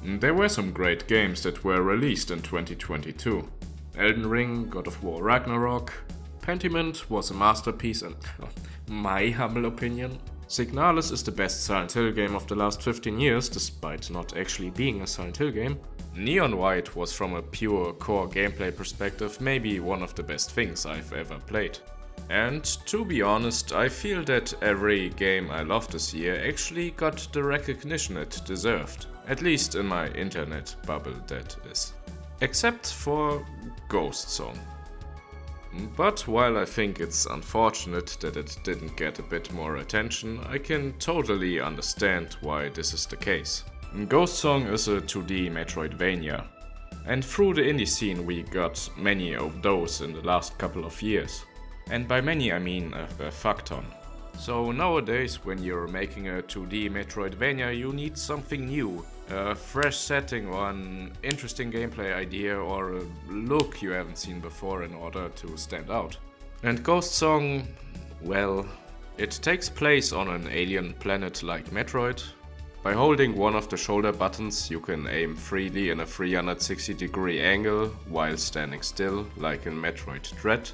There were some great games that were released in 2022. Elden Ring, God of War Ragnarok, Pentiment was a masterpiece and, my humble opinion, Signalis is the best Silent Hill game of the last 15 years, despite not actually being a Silent Hill game. Neon White was, from a pure core gameplay perspective, maybe one of the best things I've ever played. And to be honest, I feel that every game I loved this year actually got the recognition it deserved. At least in my internet bubble, that is. Except for Ghost Song. But while I think it's unfortunate that it didn't get a bit more attention, I can totally understand why this is the case. Ghost Song is a 2D Metroidvania, and through the indie scene we got many of those in the last couple of years. And by many I mean a fuck ton. So nowadays when you're making a 2D Metroidvania you need something new. A fresh setting or an interesting gameplay idea or a look you haven't seen before in order to stand out. And Ghost Song, well, it takes place on an alien planet like Metroid. By holding one of the shoulder buttons you can aim freely in a 360-degree angle while standing still, like in Metroid Dread.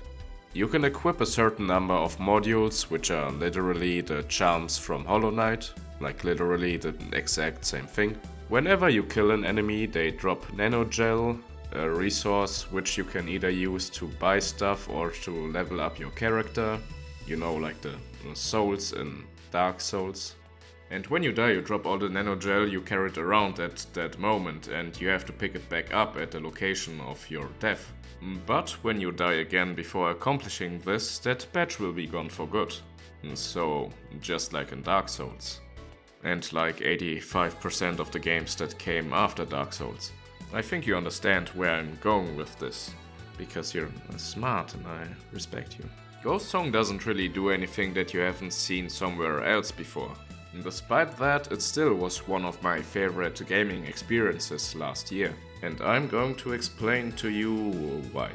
You can equip a certain number of modules, which are literally the charms from Hollow Knight, like literally the exact same thing. Whenever you kill an enemy, they drop nanogel, a resource which you can either use to buy stuff or to level up your character. You know, like the souls in Dark Souls. And when you die, you drop all the nanogel you carried around at that moment, and you have to pick it back up at the location of your death. But when you die again before accomplishing this, that badge will be gone for good. So, just like in Dark Souls. And like 85% of the games that came after Dark Souls. I think you understand where I'm going with this, because you're smart and I respect you. Ghost Song doesn't really do anything that you haven't seen somewhere else before. Despite that, it still was one of my favorite gaming experiences last year. And I'm going to explain to you why.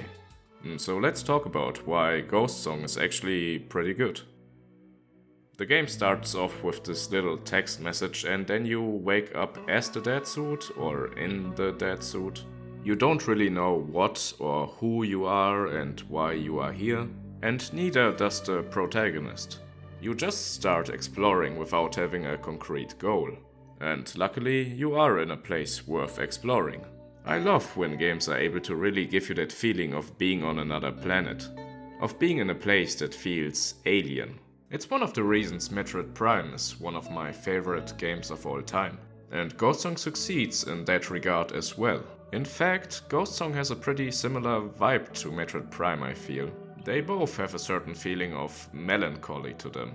So let's talk about why Ghost Song is actually pretty good. The game starts off with this little text message and then you wake up as the dead suit or in the dead suit. You don't really know what or who you are and why you are here, and neither does the protagonist. You just start exploring without having a concrete goal. And luckily, you are in a place worth exploring. I love when games are able to really give you that feeling of being on another planet. Of being in a place that feels alien. It's one of the reasons Metroid Prime is one of my favorite games of all time. And Ghost Song succeeds in that regard as well. In fact, Ghost Song has a pretty similar vibe to Metroid Prime, I feel. They both have a certain feeling of melancholy to them.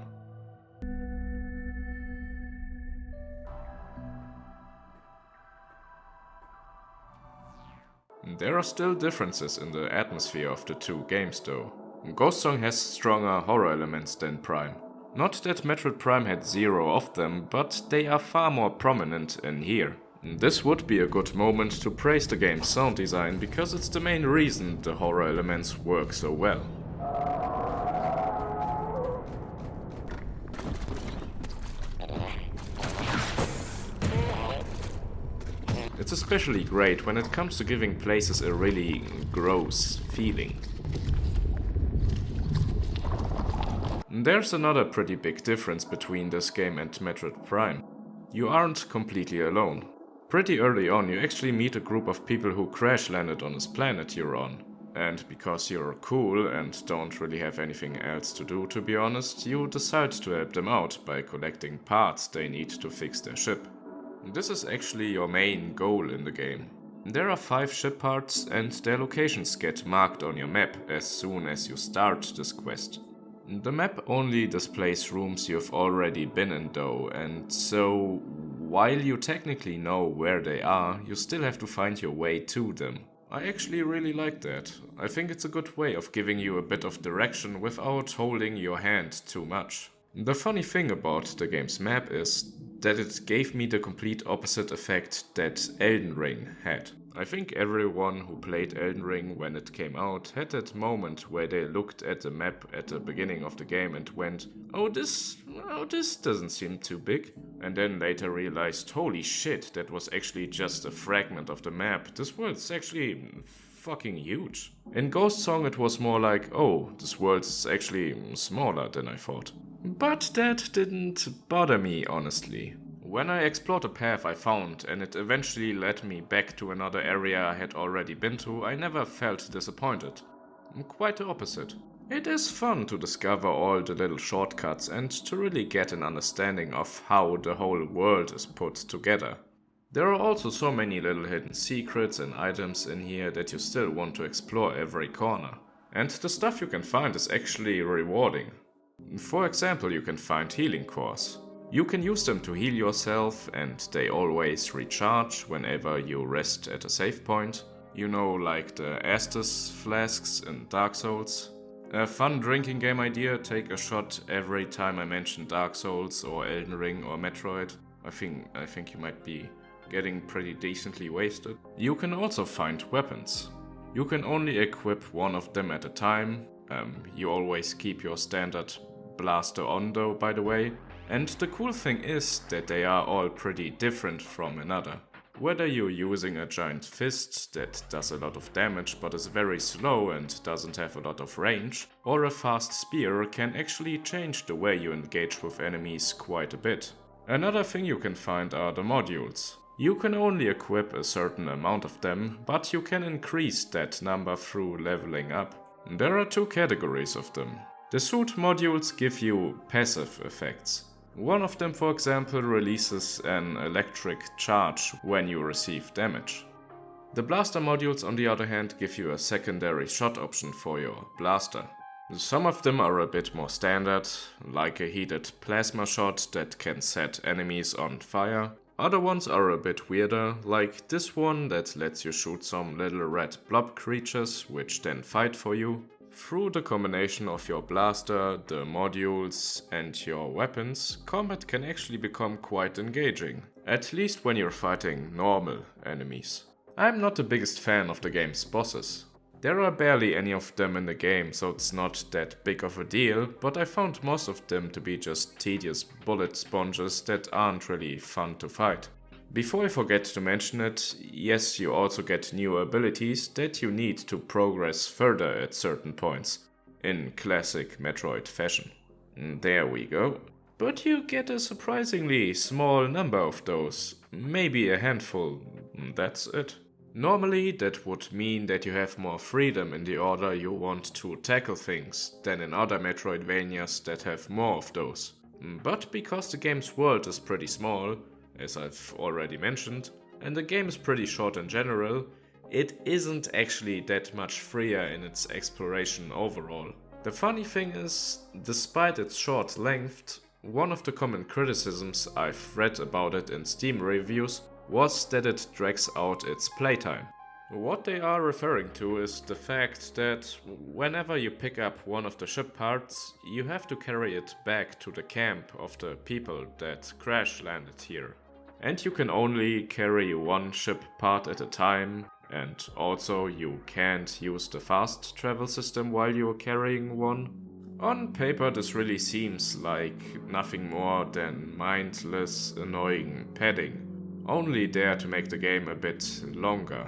There are still differences in the atmosphere of the two games though. Ghost Song has stronger horror elements than Prime. Not that Metroid Prime had zero of them, but they are far more prominent in here. This would be a good moment to praise the game's sound design because it's the main reason the horror elements work so well. It's especially great when it comes to giving places a really gross feeling. There's another pretty big difference between this game and Metroid Prime. You aren't completely alone. Pretty early on you actually meet a group of people who crash landed on this planet you're on. And because you're cool and don't really have anything else to do, to be honest, you decide to help them out by collecting parts they need to fix their ship. This is actually your main goal in the game. There are 5 ship parts and their locations get marked on your map as soon as you start this quest. The map only displays rooms you've already been in though, and so while you technically know where they are, you still have to find your way to them. I actually really like that. I think it's a good way of giving you a bit of direction without holding your hand too much. The funny thing about the game's map is that it gave me the complete opposite effect that Elden Ring had. I think everyone who played Elden Ring when it came out had that moment where they looked at the map at the beginning of the game and went, this doesn't seem too big. And then later realized, holy shit, that was actually just a fragment of the map. This world's actually fucking huge. In Ghost Song it was more like, oh, this world is actually smaller than I thought. But that didn't bother me, honestly. When I explored a path I found and it eventually led me back to another area I had already been to, I never felt disappointed. Quite the opposite. It is fun to discover all the little shortcuts and to really get an understanding of how the whole world is put together. There are also so many little hidden secrets and items in here that you still want to explore every corner. And the stuff you can find is actually rewarding. For example, you can find healing cores. You can use them to heal yourself and they always recharge whenever you rest at a save point. You know, like the Estus flasks in Dark Souls. A fun drinking game idea, take a shot every time I mention Dark Souls or Elden Ring or Metroid. I think you might be getting pretty decently wasted. You can also find weapons. You can only equip one of them at a time. You always keep your standard blaster on though, by the way. And the cool thing is that they are all pretty different from another. Whether you're using a giant fist that does a lot of damage but is very slow and doesn't have a lot of range, or a fast spear can actually change the way you engage with enemies quite a bit. Another thing you can find are the modules. You can only equip a certain amount of them, but you can increase that number through leveling up. There are two categories of them. The suit modules give you passive effects. One of them, for example, releases an electric charge when you receive damage. The blaster modules, on the other hand, give you a secondary shot option for your blaster. Some of them are a bit more standard, like a heated plasma shot that can set enemies on fire. Other ones are a bit weirder, like this one that lets you shoot some little red blob creatures which then fight for you. Through the combination of your blaster, the modules and your weapons, combat can actually become quite engaging, at least when you're fighting normal enemies. I'm not the biggest fan of the game's bosses. There are barely any of them in the game, so it's not that big of a deal, but I found most of them to be just tedious bullet sponges that aren't really fun to fight. Before I forget to mention it, yes, you also get new abilities that you need to progress further at certain points, in classic Metroid fashion. There we go. But you get a surprisingly small number of those, maybe a handful, that's it. Normally that would mean that you have more freedom in the order you want to tackle things than in other Metroidvanias that have more of those. But because the game's world is pretty small, as I've already mentioned, and the game is pretty short in general, it isn't actually that much freer in its exploration overall. The funny thing is, despite its short length, one of the common criticisms I've read about it in Steam reviews was that it drags out its playtime. What they are referring to is the fact that whenever you pick up one of the ship parts, you have to carry it back to the camp of the people that crash landed here. And you can only carry one ship part at a time, and also you can't use the fast travel system while you're carrying one. On paper this really seems like nothing more than mindless, annoying padding, only there to make the game a bit longer.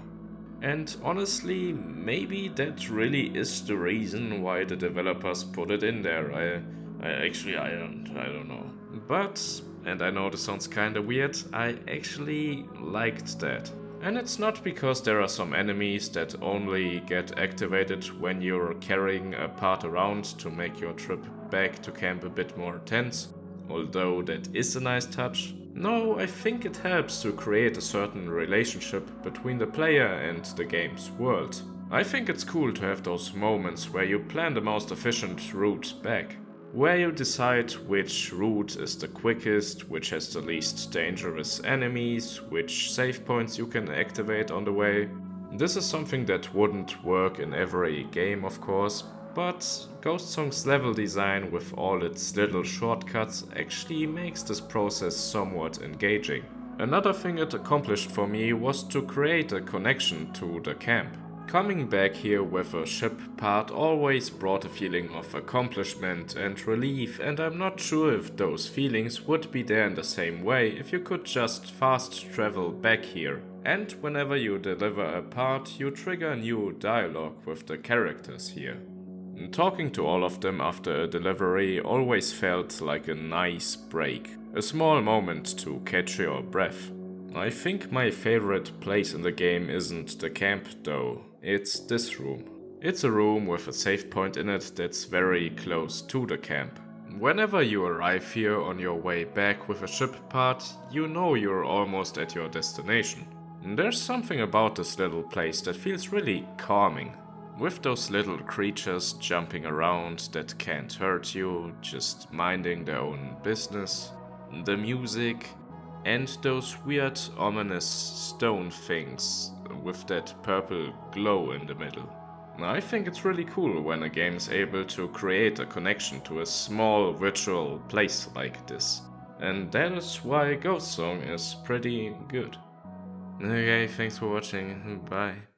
And honestly, maybe that really is the reason why the developers put it in there. I don't know. But, and I know this sounds kinda weird, I actually liked that. And it's not because there are some enemies that only get activated when you're carrying a part around to make your trip back to camp a bit more tense, although that is a nice touch. No, I think it helps to create a certain relationship between the player and the game's world. I think it's cool to have those moments where you plan the most efficient route back, where you decide which route is the quickest, which has the least dangerous enemies, which save points you can activate on the way. This is something that wouldn't work in every game, of course, but Ghost Song's level design with all its little shortcuts actually makes this process somewhat engaging. Another thing it accomplished for me was to create a connection to the camp. Coming back here with a ship part always brought a feeling of accomplishment and relief, and I'm not sure if those feelings would be there in the same way if you could just fast travel back here. And whenever you deliver a part, you trigger a new dialogue with the characters here. Talking to all of them after a delivery always felt like a nice break, a small moment to catch your breath. I think my favorite place in the game isn't the camp though, it's this room. It's a room with a save point in it that's very close to the camp. Whenever you arrive here on your way back with a ship part, you know you're almost at your destination. There's something about this little place that feels really calming. With those little creatures jumping around that can't hurt you, just minding their own business, the music, and those weird ominous stone things with that purple glow in the middle. I think it's really cool when a game is able to create a connection to a small virtual place like this. And that is why Ghost Song is pretty good. Okay, thanks for watching, bye.